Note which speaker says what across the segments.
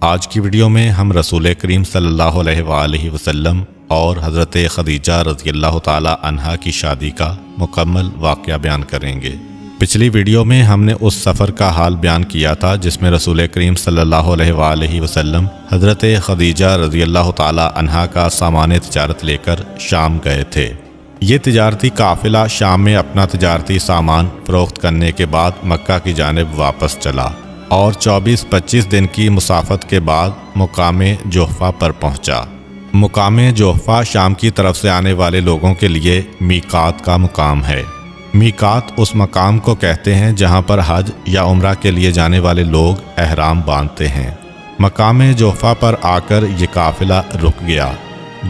Speaker 1: آج کی ویڈیو میں ہم رسول کریم صلی اللہ علیہ وآلہ وسلم اور حضرت خدیجہ رضی اللہ تعالی عنہا کی شادی کا مکمل واقعہ بیان کریں گے۔ پچھلی ویڈیو میں ہم نے اس سفر کا حال بیان کیا تھا جس میں رسول کریم صلی اللہ علیہ وآلہ وسلم حضرت خدیجہ رضی اللہ تعالی عنہا کا سامان تجارت لے کر شام گئے تھے۔ یہ تجارتی قافلہ شام میں اپنا تجارتی سامان فروخت کرنے کے بعد مکہ کی جانب واپس چلا اور 24-25 دن کی مسافت کے بعد مقام جحفہ پر پہنچا۔ مقام جحفہ شام کی طرف سے آنے والے لوگوں کے لیے میقات کا مقام ہے۔ میقات اس مقام کو کہتے ہیں جہاں پر حج یا عمرہ کے لیے جانے والے لوگ احرام باندھتے ہیں۔ مقام جحفہ پر آ کر یہ قافلہ رک گیا۔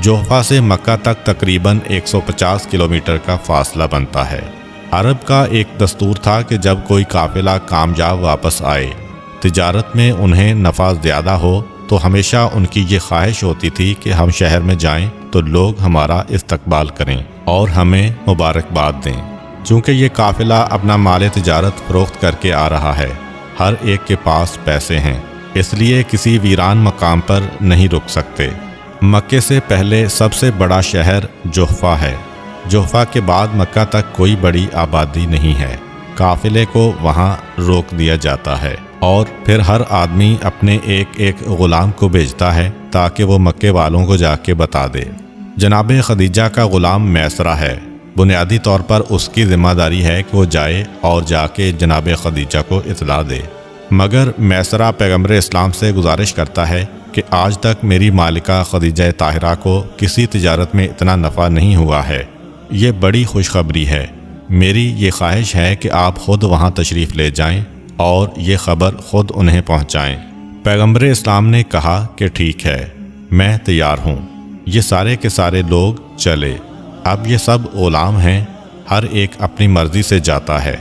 Speaker 1: جحفہ سے مکہ تک تقریباً 150 کلومیٹر کا فاصلہ بنتا ہے۔ عرب کا ایک دستور تھا کہ جب کوئی قافلہ کامیاب واپس آئے، تجارت میں انہیں نفع زیادہ ہو، تو ہمیشہ ان کی یہ خواہش ہوتی تھی کہ ہم شہر میں جائیں تو لوگ ہمارا استقبال کریں اور ہمیں مبارکباد دیں۔ چونکہ یہ قافلہ اپنا مال تجارت فروخت کر کے آ رہا ہے، ہر ایک کے پاس پیسے ہیں، اس لیے کسی ویران مقام پر نہیں رک سکتے۔ مکے سے پہلے سب سے بڑا شہر جحفہ ہے۔ جحفہ کے بعد مکہ تک کوئی بڑی آبادی نہیں ہے۔ قافلے کو وہاں روک دیا جاتا ہے اور پھر ہر آدمی اپنے ایک ایک غلام کو بھیجتا ہے تاکہ وہ مکے والوں کو جا کے بتا دے۔ جناب خدیجہ کا غلام میسرہ ہے۔ بنیادی طور پر اس کی ذمہ داری ہے کہ وہ جائے اور جا کے جناب خدیجہ کو اطلاع دے، مگر میسرہ پیغمبر اسلام سے گزارش کرتا ہے کہ آج تک میری مالکہ خدیجہ طاہرہ کو کسی تجارت میں اتنا نفع نہیں ہوا ہے۔ یہ بڑی خوشخبری ہے۔ میری یہ خواہش ہے کہ آپ خود وہاں تشریف لے جائیں اور یہ خبر خود انہیں پہنچائیں۔ پیغمبر اسلام نے کہا کہ ٹھیک ہے، میں تیار ہوں۔ یہ سارے کے سارے لوگ چلے۔ اب یہ سب غلام ہیں، ہر ایک اپنی مرضی سے جاتا ہے۔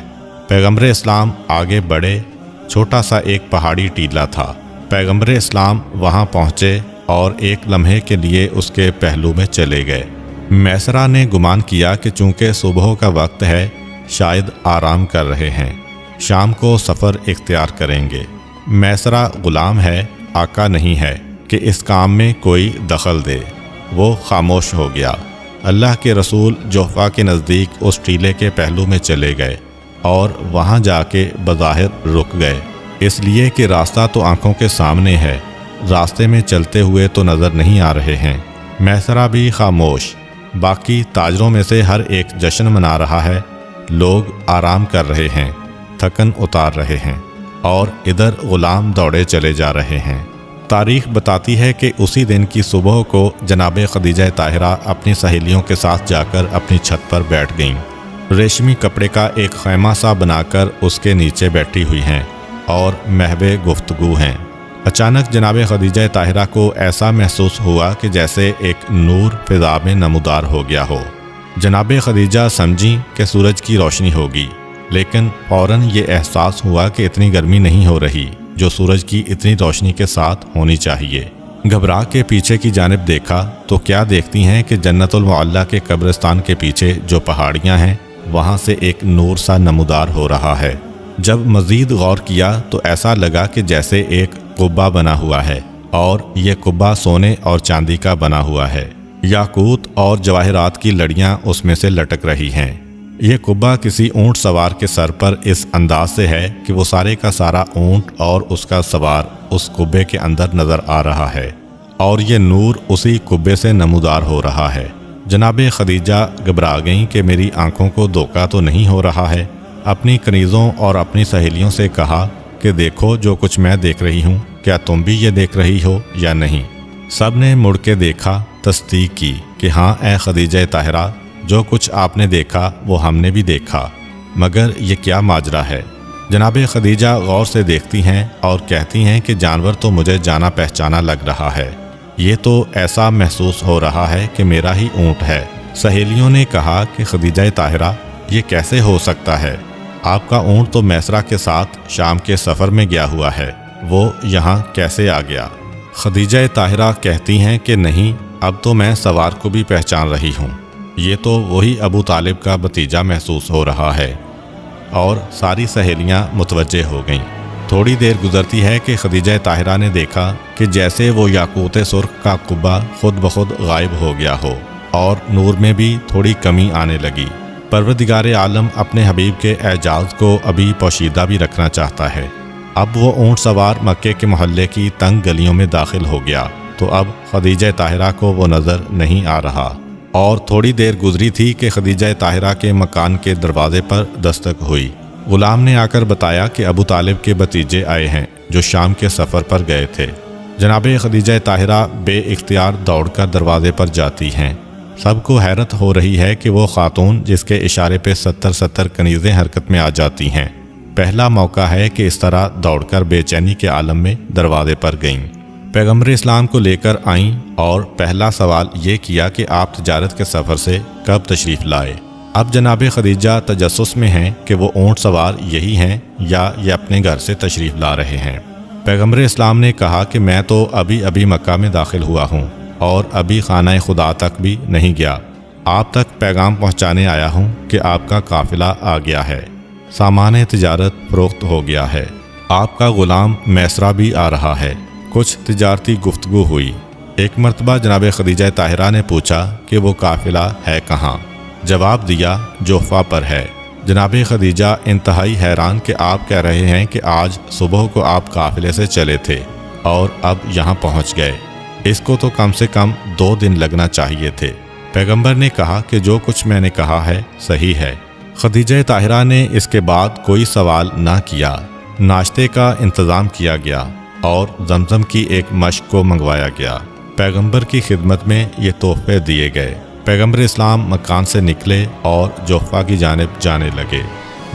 Speaker 1: پیغمبر اسلام آگے بڑھے۔ چھوٹا سا ایک پہاڑی ٹیلہ تھا۔ پیغمبر اسلام وہاں پہنچے اور ایک لمحے کے لیے اس کے پہلو میں چلے گئے۔ میسرہ نے گمان کیا کہ چونکہ صبح کا وقت ہے، شاید آرام کر رہے ہیں، شام کو سفر اختیار کریں گے۔ میسرہ غلام ہے، آقا نہیں ہے کہ اس کام میں کوئی دخل دے۔ وہ خاموش ہو گیا۔ اللہ کے رسول جحفہ کے نزدیک اس ٹیلے کے پہلو میں چلے گئے اور وہاں جا کے بظاہر رک گئے، اس لیے کہ راستہ تو آنکھوں کے سامنے ہے، راستے میں چلتے ہوئے تو نظر نہیں آ رہے ہیں۔ میسرہ بھی خاموش۔ باقی تاجروں میں سے ہر ایک جشن منا رہا ہے، لوگ آرام کر رہے ہیں، تھکن اتار رہے ہیں اور ادھر غلام دوڑے چلے جا رہے ہیں۔ تاریخ بتاتی ہے کہ اسی دن کی صبح کو جناب خدیجہ طاہرہ اپنی سہیلیوں کے ساتھ جا کر اپنی چھت پر بیٹھ گئیں۔ ریشمی کپڑے کا ایک خیمہ سا بنا کر اس کے نیچے بیٹھی ہوئی ہیں اور محو گفتگو ہیں۔ اچانک جناب خدیجہ طاہرہ کو ایسا محسوس ہوا کہ جیسے ایک نور فضا میں نمودار ہو گیا ہو۔ جناب خدیجہ سمجھیں کہ سورج کی روشنی ہوگی، لیکن فوراً یہ احساس ہوا کہ اتنی گرمی نہیں ہو رہی جو سورج کی اتنی روشنی کے ساتھ ہونی چاہیے۔ گھبرا کے پیچھے کی جانب دیکھا تو کیا دیکھتی ہیں کہ جنت المعلیٰ کے قبرستان کے پیچھے جو پہاڑیاں ہیں وہاں سے ایک نور سا نمودار ہو رہا ہے۔ جب مزید غور کیا تو ایسا لگا کہ جیسے ایک قبہ بنا ہوا ہے اور یہ قبہ سونے اور چاندی کا بنا ہوا ہے۔ یاقوت اور جواہرات کی لڑیاں اس میں سے لٹک رہی ہیں۔ یہ قبہ کسی اونٹ سوار کے سر پر اس انداز سے ہے کہ وہ سارے کا سارا اونٹ اور اس کا سوار اس قبے کے اندر نظر آ رہا ہے اور یہ نور اسی قبے سے نمودار ہو رہا ہے۔ جناب خدیجہ گھبرا گئیں کہ میری آنکھوں کو دھوکہ تو نہیں ہو رہا ہے۔ اپنی کنیزوں اور اپنی سہیلیوں سے کہا کہ دیکھو جو کچھ میں دیکھ رہی ہوں، کیا تم بھی یہ دیکھ رہی ہو یا نہیں؟ سب نے مڑ کے دیکھا، تصدیق کی کہ ہاں اے خدیجہ طاہرہ، جو کچھ آپ نے دیکھا وہ ہم نے بھی دیکھا، مگر یہ کیا ماجرا ہے؟ جناب خدیجہ غور سے دیکھتی ہیں اور کہتی ہیں کہ جانور تو مجھے جانا پہچانا لگ رہا ہے، یہ تو ایسا محسوس ہو رہا ہے کہ میرا ہی اونٹ ہے۔ سہیلیوں نے کہا کہ خدیجہ طاہرہ، یہ کیسے ہو سکتا ہے؟ آپ کا اونٹ تو میسرہ کے ساتھ شام کے سفر میں گیا ہوا ہے، وہ یہاں کیسے آ گیا؟ خدیجہ طاہرہ کہتی ہیں کہ نہیں، اب تو میں سوار کو بھی پہچان رہی ہوں، یہ تو وہی ابو طالب کا بھتیجا محسوس ہو رہا ہے۔ اور ساری سہیلیاں متوجہ ہو گئیں۔ تھوڑی دیر گزرتی ہے کہ خدیجہ طاہرہ نے دیکھا کہ جیسے وہ یاقوت سرخ کا قبہ خود بخود غائب ہو گیا ہو اور نور میں بھی تھوڑی کمی آنے لگی۔ پروردگار عالم اپنے حبیب کے اعجاز کو ابھی پوشیدہ بھی رکھنا چاہتا ہے۔ اب وہ اونٹ سوار مکے کے محلے کی تنگ گلیوں میں داخل ہو گیا تو اب خدیجہ طاہرہ کو وہ نظر نہیں آ رہا، اور تھوڑی دیر گزری تھی کہ خدیجہ طاہرہ کے مکان کے دروازے پر دستک ہوئی۔ غلام نے آ کر بتایا کہ ابو طالب کے بھتیجے آئے ہیں جو شام کے سفر پر گئے تھے۔ جناب خدیجہ طاہرہ بے اختیار دوڑ کر دروازے پر جاتی ہیں۔ سب کو حیرت ہو رہی ہے کہ وہ خاتون جس کے اشارے پہ 70 کنیزیں حرکت میں آ جاتی ہیں، پہلا موقع ہے کہ اس طرح دوڑ کر بے چینی کے عالم میں دروازے پر گئیں۔ پیغمبر اسلام کو لے کر آئیں اور پہلا سوال یہ کیا کہ آپ تجارت کے سفر سے کب تشریف لائے۔ اب جناب خدیجہ تجسس میں ہیں کہ وہ اونٹ سوار یہی ہیں یا یہ اپنے گھر سے تشریف لا رہے ہیں۔ پیغمبر اسلام نے کہا کہ میں تو ابھی مکہ میں داخل ہوا ہوں اور ابھی خانہ خدا تک بھی نہیں گیا، آپ تک پیغام پہنچانے آیا ہوں کہ آپ کا قافلہ آ گیا ہے، سامان تجارت فروخت ہو گیا ہے، آپ کا غلام میسرہ بھی آ رہا ہے۔ کچھ تجارتی گفتگو ہوئی۔ ایک مرتبہ جناب خدیجہ طاہرہ نے پوچھا کہ وہ قافلہ ہے کہاں؟ جواب دیا جوفہ پر ہے۔ جناب خدیجہ انتہائی حیران کہ آپ کہہ رہے ہیں کہ آج صبح کو آپ قافلے سے چلے تھے اور اب یہاں پہنچ گئے، اس کو تو کم سے کم 2 دن لگنا چاہیے تھے۔ پیغمبر نے کہا کہ جو کچھ میں نے کہا ہے صحیح ہے۔ خدیجہ طاہرہ نے اس کے بعد کوئی سوال نہ کیا۔ ناشتے کا انتظام کیا گیا اور زمزم کی ایک مشک کو منگوایا گیا۔ پیغمبر کی خدمت میں یہ تحفے دیے گئے۔ پیغمبر اسلام مکان سے نکلے اور جوفہ کی جانب جانے لگے۔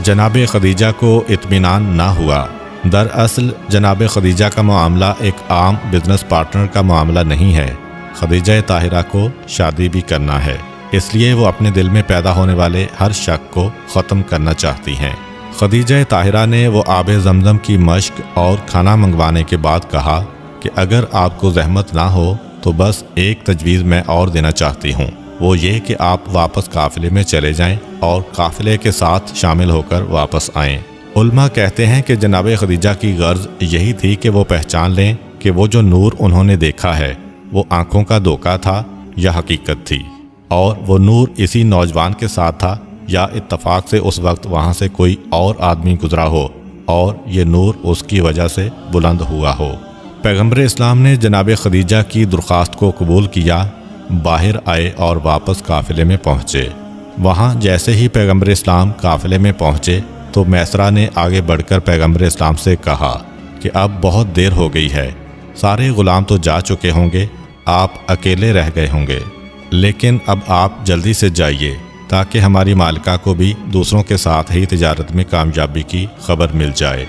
Speaker 1: جناب خدیجہ کو اطمینان نہ ہوا۔ دراصل جناب خدیجہ کا معاملہ ایک عام بزنس پارٹنر کا معاملہ نہیں ہے، خدیجہ طاہرہ کو شادی بھی کرنا ہے، اس لیے وہ اپنے دل میں پیدا ہونے والے ہر شک کو ختم کرنا چاہتی ہیں۔ خدیجہ طاہرہ نے وہ آب زمزم کی مشک اور کھانا منگوانے کے بعد کہا کہ اگر آپ کو زحمت نہ ہو تو بس ایک تجویز میں اور دینا چاہتی ہوں، وہ یہ کہ آپ واپس قافلے میں چلے جائیں اور قافلے کے ساتھ شامل ہو کر واپس آئیں۔ علماء کہتے ہیں کہ جناب خدیجہ کی غرض یہی تھی کہ وہ پہچان لیں کہ وہ جو نور انہوں نے دیکھا ہے وہ آنکھوں کا دھوکہ تھا یا حقیقت تھی، اور وہ نور اسی نوجوان کے ساتھ تھا یا اتفاق سے اس وقت وہاں سے کوئی اور آدمی گزرا ہو اور یہ نور اس کی وجہ سے بلند ہوا ہو۔ پیغمبر اسلام نے جناب خدیجہ کی درخواست کو قبول کیا، باہر آئے اور واپس قافلے میں پہنچے۔ وہاں جیسے ہی پیغمبر اسلام قافلے میں پہنچے تو میسرہ نے آگے بڑھ کر پیغمبر اسلام سے کہا کہ اب بہت دیر ہو گئی ہے، سارے غلام تو جا چکے ہوں گے، آپ اکیلے رہ گئے ہوں گے، لیکن اب آپ جلدی سے جائیے تاکہ ہماری مالکہ کو بھی دوسروں کے ساتھ ہی تجارت میں کامیابی کی خبر مل جائے۔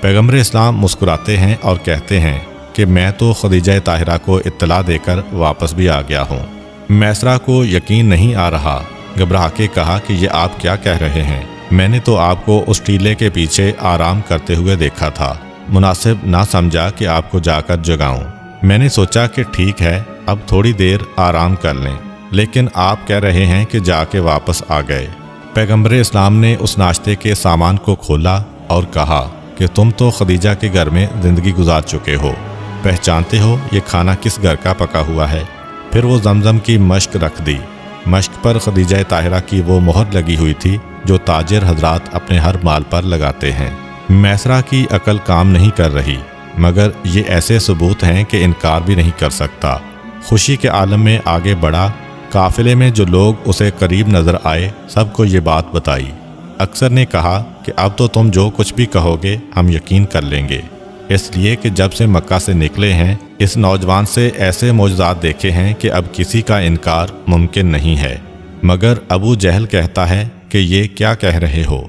Speaker 1: پیغمبر اسلام مسکراتے ہیں اور کہتے ہیں کہ میں تو خدیجہ طاہرہ کو اطلاع دے کر واپس بھی آ گیا ہوں۔ میسرہ کو یقین نہیں آ رہا، گھبرا کے کہا کہ یہ آپ کیا کہہ رہے ہیں؟ میں نے تو آپ کو اس ٹیلے کے پیچھے آرام کرتے ہوئے دیکھا تھا، مناسب نہ سمجھا کہ آپ کو جا کر جگاؤں۔ میں نے سوچا کہ ٹھیک ہے اب تھوڑی دیر آرام کر لیں، لیکن آپ کہہ رہے ہیں کہ جا کے واپس آ گئے۔ پیغمبر اسلام نے اس ناشتے کے سامان کو کھولا اور کہا کہ تم تو خدیجہ کے گھر میں زندگی گزار چکے ہو، پہچانتے ہو یہ کھانا کس گھر کا پکا ہوا ہے؟ پھر وہ زمزم کی مشک رکھ دی۔ مشک پر خدیجہ طاہرہ کی وہ مہر لگی ہوئی تھی جو تاجر حضرات اپنے ہر مال پر لگاتے ہیں۔ میسرہ کی عقل کام نہیں کر رہی، مگر یہ ایسے ثبوت ہیں کہ انکار بھی نہیں کر سکتا۔ خوشی کے عالم میں آگے بڑھا، قافلے میں جو لوگ اسے قریب نظر آئے سب کو یہ بات بتائی۔ اکثر نے کہا کہ اب تو تم جو کچھ بھی کہو گے ہم یقین کر لیں گے، اس لیے کہ جب سے مکہ سے نکلے ہیں اس نوجوان سے ایسے معجزات دیکھے ہیں کہ اب کسی کا انکار ممکن نہیں ہے۔ مگر ابو جہل کہتا ہے کہ یہ کیا کہہ رہے ہو،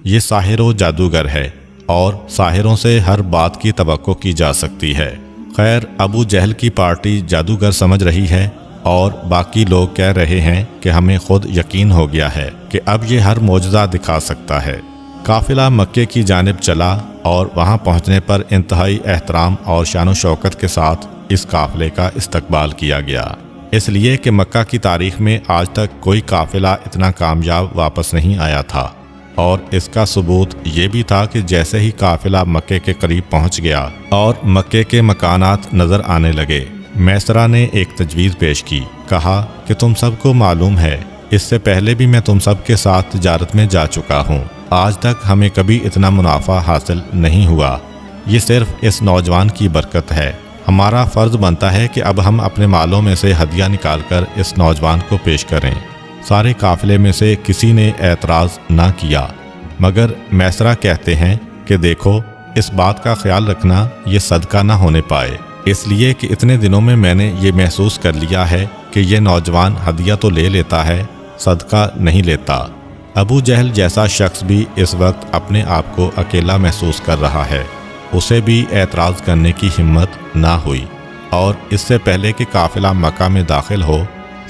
Speaker 1: یہ ساحر و جادوگر ہے اور ساحروں سے ہر بات کی توقع کی جا سکتی ہے۔ خیر، ابو جہل کی پارٹی جادوگر سمجھ رہی ہے اور باقی لوگ کہہ رہے ہیں کہ ہمیں خود یقین ہو گیا ہے کہ اب یہ ہر معجزہ دکھا سکتا ہے۔ قافلہ مکے کی جانب چلا اور وہاں پہنچنے پر انتہائی احترام اور شان و شوکت کے ساتھ اس قافلے کا استقبال کیا گیا، اس لیے کہ مکہ کی تاریخ میں آج تک کوئی قافلہ اتنا کامیاب واپس نہیں آیا تھا۔ اور اس کا ثبوت یہ بھی تھا کہ جیسے ہی قافلہ مکے کے قریب پہنچ گیا اور مکے کے مکانات نظر آنے لگے، میسرہ نے ایک تجویز پیش کی، کہا کہ تم سب کو معلوم ہے اس سے پہلے بھی میں تم سب کے ساتھ تجارت میں جا چکا ہوں، آج تک ہمیں کبھی اتنا منافع حاصل نہیں ہوا، یہ صرف اس نوجوان کی برکت ہے، ہمارا فرض بنتا ہے کہ اب ہم اپنے مالوں میں سے ہدیہ نکال کر اس نوجوان کو پیش کریں۔ سارے قافلے میں سے کسی نے اعتراض نہ کیا، مگر میسرہ کہتے ہیں کہ دیکھو، اس بات کا خیال رکھنا یہ صدقہ نہ ہونے پائے، اس لیے کہ اتنے دنوں میں نے یہ محسوس کر لیا ہے کہ یہ نوجوان ہدیہ تو لے لیتا ہے، صدقہ نہیں لیتا۔ ابو جہل جیسا شخص بھی اس وقت اپنے آپ کو اکیلا محسوس کر رہا ہے، اسے بھی اعتراض کرنے کی ہمت نہ ہوئی، اور اس سے پہلے کہ قافلہ مکہ میں داخل ہو،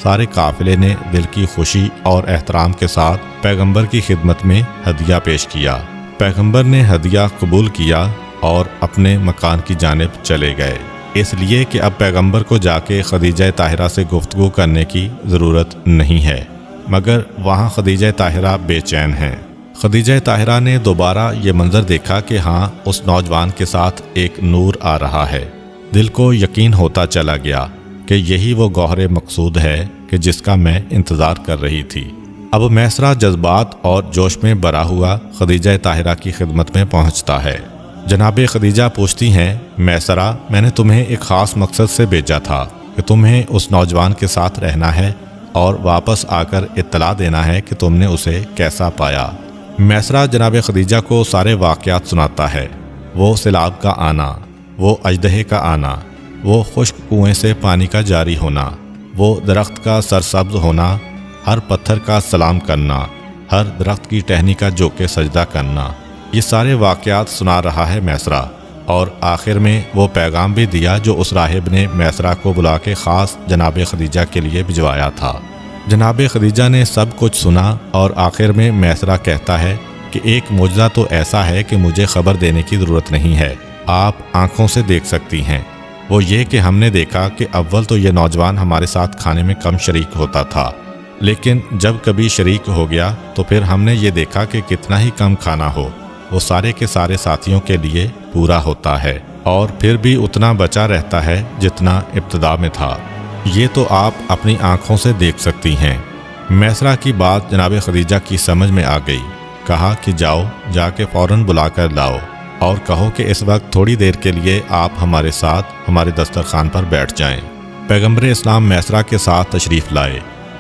Speaker 1: سارے قافلے نے دل کی خوشی اور احترام کے ساتھ پیغمبر کی خدمت میں ہدیہ پیش کیا۔ پیغمبر نے ہدیہ قبول کیا اور اپنے مکان کی جانب چلے گئے، اس لیے کہ اب پیغمبر کو جا کے خدیجہ طاہرہ سے گفتگو کرنے کی ضرورت نہیں ہے، مگر وہاں خدیجہ طاہرہ بے چین ہیں۔ خدیجہ طاہرہ نے دوبارہ یہ منظر دیکھا کہ ہاں، اس نوجوان کے ساتھ ایک نور آ رہا ہے، دل کو یقین ہوتا چلا گیا کہ یہی وہ گوہر مقصود ہے کہ جس کا میں انتظار کر رہی تھی۔ اب میسرہ جذبات اور جوش میں بھرا ہوا خدیجہ طاہرہ کی خدمت میں پہنچتا ہے۔ جناب خدیجہ پوچھتی ہیں، میسرہ، میں نے تمہیں ایک خاص مقصد سے بھیجا تھا کہ تمہیں اس نوجوان کے ساتھ رہنا ہے اور واپس آ کر اطلاع دینا ہے کہ تم نے اسے کیسا پایا۔ میسرہ جناب خدیجہ کو سارے واقعات سناتا ہے، وہ سیلاب کا آنا، وہ اژدہے کا آنا، وہ خشک کنویں سے پانی کا جاری ہونا، وہ درخت کا سرسبز ہونا، ہر پتھر کا سلام کرنا، ہر درخت کی ٹہنی کا جو کہ سجدہ کرنا، یہ سارے واقعات سنا رہا ہے میسرہ، اور آخر میں وہ پیغام بھی دیا جو اس راہب نے میسرہ کو بلا کے خاص جناب خدیجہ کے لیے بھجوایا تھا۔ جناب خدیجہ نے سب کچھ سنا اور آخر میں میسرہ کہتا ہے کہ ایک معجزہ تو ایسا ہے کہ مجھے خبر دینے کی ضرورت نہیں ہے، آپ آنکھوں سے دیکھ سکتی ہیں، وہ یہ کہ ہم نے دیکھا کہ اول تو یہ نوجوان ہمارے ساتھ کھانے میں کم شریک ہوتا تھا، لیکن جب کبھی شریک ہو گیا تو پھر ہم نے یہ دیکھا کہ کتنا ہی کم کھانا ہو وہ سارے کے سارے ساتھیوں کے لیے پورا ہوتا ہے، اور پھر بھی اتنا بچا رہتا ہے جتنا ابتدا میں تھا، یہ تو آپ اپنی آنکھوں سے دیکھ سکتی ہیں۔ میسرہ کی بات جناب خدیجہ کی سمجھ میں آ گئی، کہا کہ جاؤ، جا کے فوراً بلا کر لاؤ اور کہو کہ اس وقت تھوڑی دیر کے لیے آپ ہمارے ساتھ ہمارے دسترخوان پر بیٹھ جائیں۔ پیغمبر اسلام میسرہ کے ساتھ تشریف لائے۔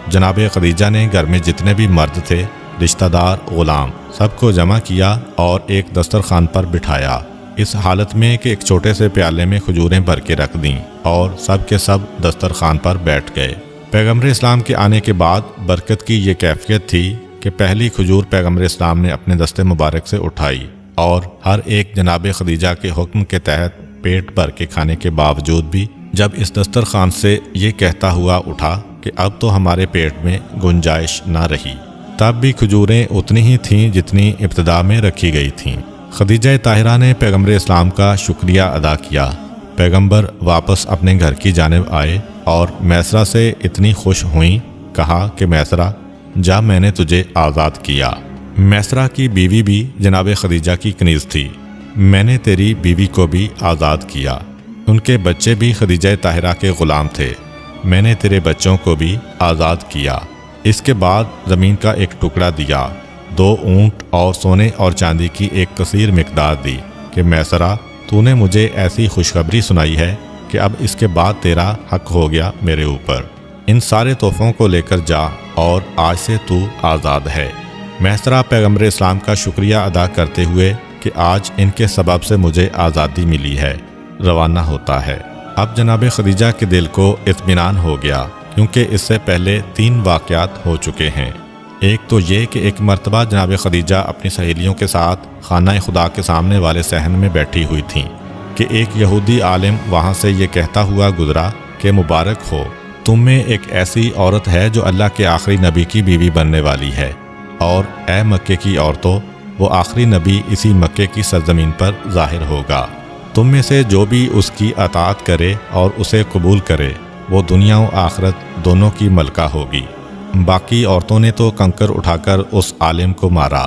Speaker 1: جناب خدیجہ نے گھر میں جتنے بھی مرد تھے، رشتہ دار، غلام، سب کو جمع کیا اور ایک دسترخوان پر بٹھایا، اس حالت میں کہ ایک چھوٹے سے پیالے میں کھجوریں بھر کے رکھ دیں اور سب کے سب دسترخوان پر بیٹھ گئے۔ پیغمبر اسلام کے آنے کے بعد برکت کی یہ کیفیت تھی کہ پہلی کھجور پیغمبر اسلام نے اپنے دستے مبارک سے اٹھائی، اور ہر ایک جناب خدیجہ کے حکم کے تحت پیٹ بھر کے کھانے کے باوجود بھی جب اس دسترخوان سے یہ کہتا ہوا اٹھا کہ اب تو ہمارے پیٹ میں گنجائش نہ رہی، تب بھی کھجوریں اتنی ہی تھیں جتنی ابتدا میں رکھی گئی تھیں۔ خدیجہ طاہرہ نے پیغمبر اسلام کا شکریہ ادا کیا۔ پیغمبر واپس اپنے گھر کی جانب آئے اور میسرہ سے اتنی خوش ہوئیں، کہا کہ میسرہ، جا، میں نے تجھے آزاد کیا۔ میسرہ کی بیوی بھی جناب خدیجہ کی کنیز تھی، میں نے تیری بیوی کو بھی آزاد کیا۔ ان کے بچے بھی خدیجہ طاہرہ کے غلام تھے، میں نے تیرے بچوں کو بھی آزاد کیا۔ اس کے بعد زمین کا ایک ٹکڑا دیا، 2 اونٹ اور سونے اور چاندی کی ایک کثیر مقدار دی کہ میسرہ، تو نے مجھے ایسی خوشخبری سنائی ہے کہ اب اس کے بعد تیرا حق ہو گیا میرے اوپر، ان سارے تحفوں کو لے کر جا اور آج سے تو آزاد ہے۔ میسرہ پیغمبر اسلام کا شکریہ ادا کرتے ہوئے کہ آج ان کے سبب سے مجھے آزادی ملی ہے، روانہ ہوتا ہے۔ اب جناب خدیجہ کے دل کو اطمینان ہو گیا، کیونکہ اس سے پہلے 3 واقعات ہو چکے ہیں۔ ایک تو یہ کہ ایک مرتبہ جناب خدیجہ اپنی سہیلیوں کے ساتھ خانہ خدا کے سامنے والے صحن میں بیٹھی ہوئی تھیں کہ ایک یہودی عالم وہاں سے یہ کہتا ہوا گزرا کہ مبارک ہو، تم میں ایک ایسی عورت ہے جو اللہ کے آخری نبی کی بیوی بننے والی ہے، اور اے مکے کی عورتوں، وہ آخری نبی اسی مکے کی سرزمین پر ظاہر ہوگا، تم میں سے جو بھی اس کی اطاعت کرے اور اسے قبول کرے وہ دنیا و آخرت دونوں کی ملکہ ہوگی۔ باقی عورتوں نے تو کنکر اٹھا کر اس عالم کو مارا۔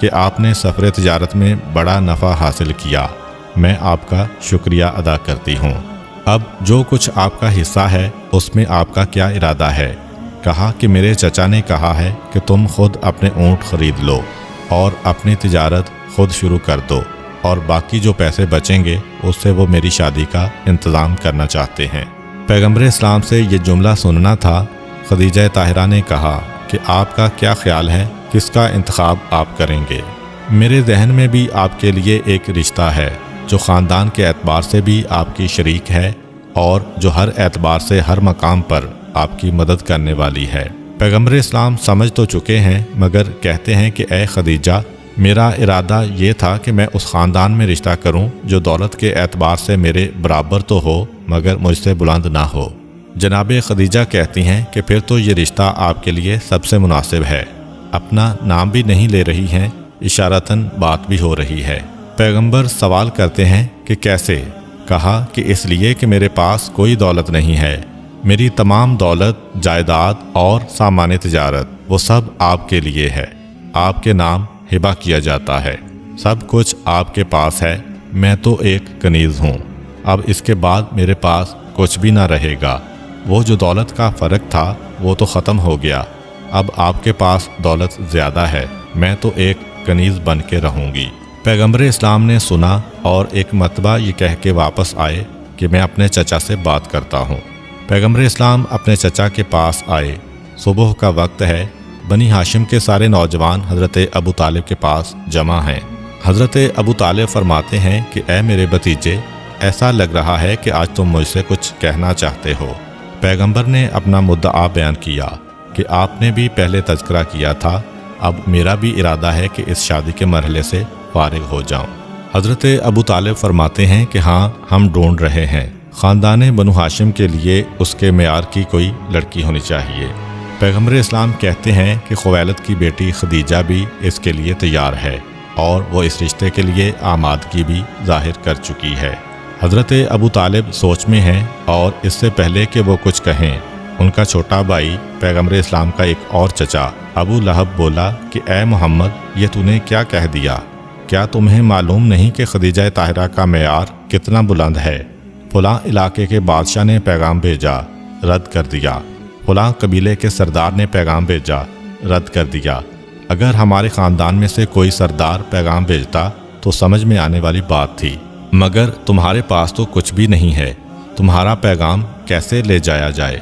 Speaker 1: کہ آپ نے سفر تجارت میں بڑا نفع حاصل کیا، میں آپ کا شکریہ ادا کرتی ہوں۔ اب جو کچھ آپ کا حصہ ہے اس میں آپ کا کیا ارادہ ہے؟ کہا کہ میرے چچا نے کہا ہے کہ تم خود اپنے اونٹ خرید لو اور اپنی تجارت خود شروع کر دو، اور باقی جو پیسے بچیں گے اس سے وہ میری شادی کا انتظام کرنا چاہتے ہیں۔ پیغمبر اسلام سے یہ جملہ سننا تھا۔ خدیجہ طاہرہ نے کہا کہ آپ کا کیا خیال ہے، کس کا انتخاب آپ کریں گے؟ میرے ذہن میں بھی آپ کے لیے ایک رشتہ ہے جو خاندان کے اعتبار سے بھی آپ کی شریک ہے اور جو ہر اعتبار سے ہر مقام پر آپ کی مدد کرنے والی ہے۔ پیغمبر اسلام سمجھ تو چکے ہیں، مگر کہتے ہیں کہ اے خدیجہ، میرا ارادہ یہ تھا کہ میں اس خاندان میں رشتہ کروں جو دولت کے اعتبار سے میرے برابر تو ہو مگر مجھ سے بلند نہ ہو۔ جناب خدیجہ کہتی ہیں کہ پھر تو یہ رشتہ آپ کے لیے سب سے مناسب ہے۔ اپنا نام بھی نہیں لے رہی ہیں، اشارتاً بات بھی ہو رہی ہے۔ پیغمبر سوال کرتے ہیں کہ کیسے؟ کہا کہ اس لیے کہ میرے پاس کوئی دولت نہیں ہے، میری تمام دولت، جائیداد اور سامان تجارت وہ سب آپ کے لیے ہے، آپ کے نام ہبہ کیا جاتا ہے، سب کچھ آپ کے پاس ہے، میں تو ایک کنیز ہوں، اب اس کے بعد میرے پاس کچھ بھی نہ رہے گا۔ وہ جو دولت کا فرق تھا وہ تو ختم ہو گیا، اب آپ کے پاس دولت زیادہ ہے، میں تو ایک کنیز بن کے رہوں گی۔ پیغمبر اسلام نے سنا اور ایک مرتبہ یہ کہہ کے واپس آئے کہ میں اپنے چچا سے بات کرتا ہوں۔ پیغمبر اسلام اپنے چچا کے پاس آئے۔ صبح کا وقت ہے، بنی ہاشم کے سارے نوجوان حضرت ابو طالب کے پاس جمع ہیں۔ حضرت ابو طالب فرماتے ہیں کہ اے میرے بھتیجے، ایسا لگ رہا ہے کہ آج تم مجھ سے کچھ کہنا چاہتے ہو۔ پیغمبر نے اپنا مدعا بیان کیا کہ آپ نے بھی پہلے تذکرہ کیا تھا، اب میرا بھی ارادہ ہے کہ اس شادی کے مرحلے سے فارغ ہو جاؤں۔ حضرت ابو طالب فرماتے ہیں کہ ہاں، ہم ڈھونڈ رہے ہیں، خاندان بنو ہاشم کے لیے اس کے معیار کی کوئی لڑکی ہونی چاہیے۔ پیغمبر اسلام کہتے ہیں کہ خویلد کی بیٹی خدیجہ بھی اس کے لیے تیار ہے اور وہ اس رشتے کے لیے آمادگی بھی ظاہر کر چکی ہے۔ حضرت ابو طالب سوچ میں ہیں اور اس سے پہلے کہ وہ کچھ کہیں، ان کا چھوٹا بھائی پیغمبر اسلام کا ایک اور چچا ابو لہب بولا کہ اے محمد، یہ تو نے کیا کہہ دیا؟ کیا تمہیں معلوم نہیں کہ خدیجہ طاہرہ کا معیار کتنا بلند ہے؟ فلاں علاقے کے بادشاہ نے پیغام بھیجا، رد کر دیا، فلاں قبیلے کے سردار نے پیغام بھیجا، رد کر دیا۔ اگر ہمارے خاندان میں سے کوئی سردار پیغام بھیجتا تو سمجھ میں آنے والی بات تھی، مگر تمہارے پاس تو کچھ بھی نہیں ہے، تمہارا پیغام کیسے لے جایا جائے؟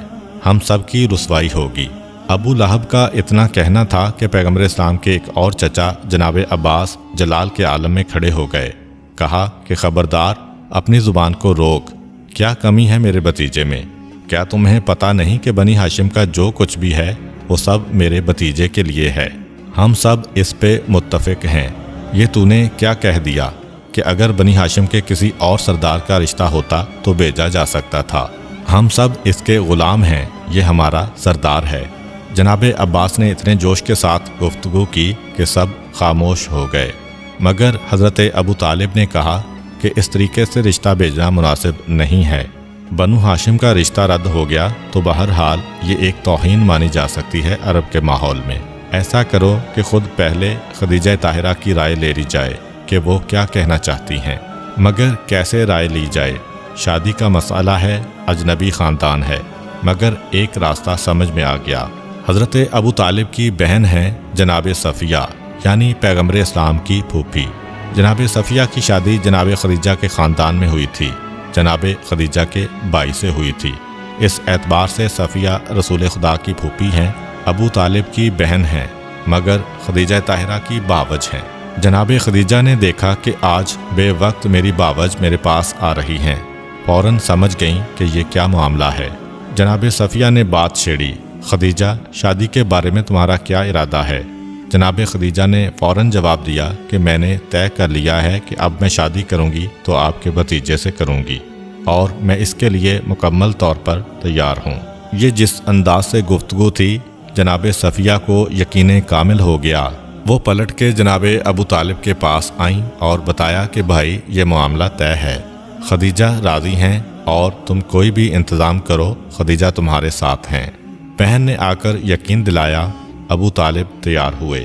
Speaker 1: ہم سب کی رسوائی ہوگی۔ ابو لہب کا اتنا کہنا تھا کہ پیغمبر اسلام کے ایک اور چچا جناب عباس جلال کے عالم میں کھڑے ہو گئے۔ کہا کہ خبردار، اپنی زبان کو روک، کیا کمی ہے میرے بھتیجے میں؟ کیا تمہیں پتہ نہیں کہ بنی ہاشم کا جو کچھ بھی ہے وہ سب میرے بھتیجے کے لیے ہے؟ ہم سب اس پہ متفق ہیں۔ یہ تو نے کیا کہہ دیا کہ اگر بنی ہاشم کے کسی اور سردار کا رشتہ ہوتا تو بھیجا جا سکتا تھا؟ ہم سب اس کے غلام ہیں، یہ ہمارا سردار ہے۔ جناب عباس نے اتنے جوش کے ساتھ گفتگو کی کہ سب خاموش ہو گئے، مگر حضرت ابو طالب نے کہا کہ اس طریقے سے رشتہ بھیجنا مناسب نہیں ہے۔ بنو ہاشم کا رشتہ رد ہو گیا تو بہرحال یہ ایک توہین مانی جا سکتی ہے عرب کے ماحول میں۔ ایسا کرو کہ خود پہلے خدیجہ طاہرہ کی رائے لے لی جائے کہ وہ کیا کہنا چاہتی ہیں۔ مگر کیسے رائے لی جائے؟ شادی کا مسئلہ ہے، اجنبی خاندان ہے، مگر ایک راستہ سمجھ میں آ گیا۔ حضرت ابو طالب کی بہن ہیں جناب صفیہ، یعنی پیغمبر اسلام کی پھوپھی۔ جناب صفیہ کی شادی جناب خدیجہ کے خاندان میں ہوئی تھی، جناب خدیجہ کے بھائی سے ہوئی تھی۔ اس اعتبار سے صفیہ رسول خدا کی پھوپھی ہیں، ابو طالب کی بہن ہیں، مگر خدیجہ طاہرہ کی باوج ہیں۔ جناب خدیجہ نے دیکھا کہ آج بے وقت میری باوج میرے پاس آ رہی ہیں، فوراً سمجھ گئیں کہ یہ کیا معاملہ ہے۔ جناب صفیہ نے بات چھیڑی، خدیجہ، شادی کے بارے میں تمہارا کیا ارادہ ہے؟ جناب خدیجہ نے فوراً جواب دیا کہ میں نے طے کر لیا ہے کہ اب میں شادی کروں گی تو آپ کے بھتیجے سے کروں گی، اور میں اس کے لیے مکمل طور پر تیار ہوں۔ یہ جس انداز سے گفتگو تھی، جناب صفیہ کو یقین کامل ہو گیا۔ وہ پلٹ کے جناب ابو طالب کے پاس آئیں اور بتایا کہ بھائی، یہ معاملہ طے ہے، خدیجہ راضی ہیں اور تم کوئی بھی انتظام کرو، خدیجہ تمہارے ساتھ ہیں۔ بہن نے آ کر یقین دلایا، ابو طالب تیار ہوئے۔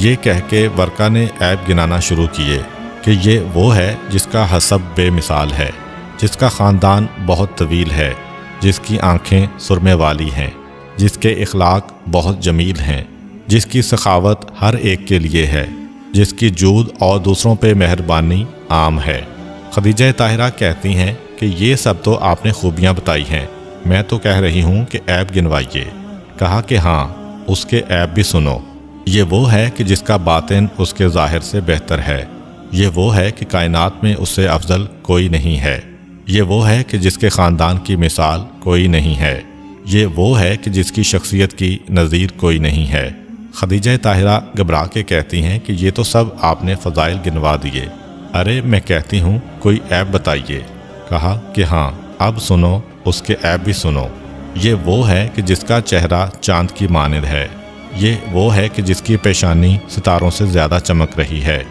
Speaker 1: یہ کہہ کے ورقہ نے عیب گنانا شروع کیے کہ یہ وہ ہے جس کا حسب بے مثال ہے، جس کا خاندان بہت طویل ہے، جس کی آنکھیں سرمے والی ہیں، جس کے اخلاق بہت جمیل ہیں، جس کی سخاوت ہر ایک کے لیے ہے، جس کی جود اور دوسروں پہ مہربانی عام ہے۔ خدیجہ طاہرہ کہتی ہیں کہ یہ سب تو آپ نے خوبیاں بتائی ہیں، میں تو کہہ رہی ہوں کہ عیب گنوائیے۔ کہا کہ ہاں، اس کے عیب بھی سنو۔ یہ وہ ہے کہ جس کا باطن اس کے ظاہر سے بہتر ہے، یہ وہ ہے کہ کائنات میں اس سے افضل کوئی نہیں ہے، یہ وہ ہے کہ جس کے خاندان کی مثال کوئی نہیں ہے، یہ وہ ہے کہ جس کی شخصیت کی نظیر کوئی نہیں ہے۔ خدیجہ طاہرہ گھبرا کے کہتی ہیں کہ یہ تو سب آپ نے فضائل گنوا دیے، ارے میں کہتی ہوں کوئی عیب بتائیے۔ کہا کہ ہاں، اب سنو، اس کے عیب بھی سنو۔ یہ وہ ہے کہ جس کا چہرہ چاند کی مانند ہے، یہ وہ ہے کہ جس کی پیشانی ستاروں سے زیادہ چمک رہی ہے،